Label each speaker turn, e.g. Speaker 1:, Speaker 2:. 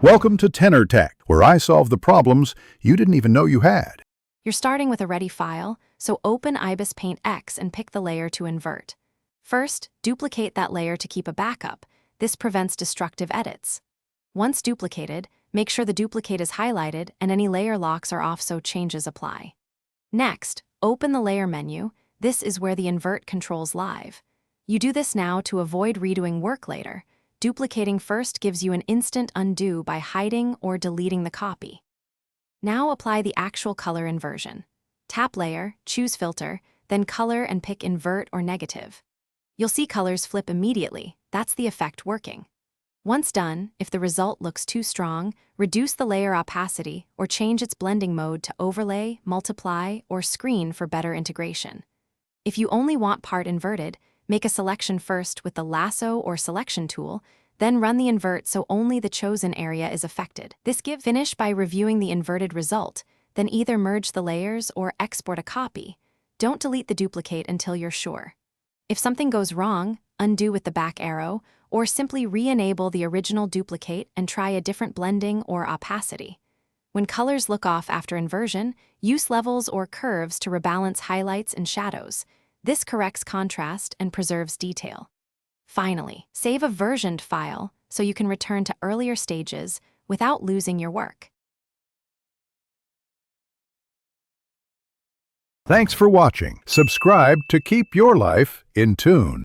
Speaker 1: Welcome to Tenor Tech, where I solve the problems you didn't even know you had.
Speaker 2: You're starting with a ready file, so open Ibispaint X and pick the layer to invert. First, duplicate that layer to keep a backup. This prevents destructive edits. Once duplicated, make sure the duplicate is highlighted and any layer locks are off so changes apply. Next, open the Layer menu. This is where the invert controls live. You do this now to avoid redoing work later. Duplicating first gives you an instant undo by hiding or deleting the copy. Now apply the actual color inversion. Tap Layer, choose Filter, then Color and pick Invert or Negative. You'll see colors flip immediately. That's the effect working. Once done, if the result looks too strong, reduce the layer opacity or change its blending mode to Overlay, Multiply, or Screen for better integration. If you only want part inverted, make a selection first with the lasso or selection tool, then run the invert so only the chosen area is affected. Finish by reviewing the inverted result, then either merge the layers or export a copy. Don't delete the duplicate until you're sure. If something goes wrong, undo with the back arrow, or simply re-enable the original duplicate and try a different blending or opacity. When colors look off after inversion, use levels or curves to rebalance highlights and shadows. This corrects contrast and preserves detail. Finally, save a versioned file so you can return to earlier stages without losing your work.
Speaker 1: Thanks for watching. Subscribe to keep your life in tune.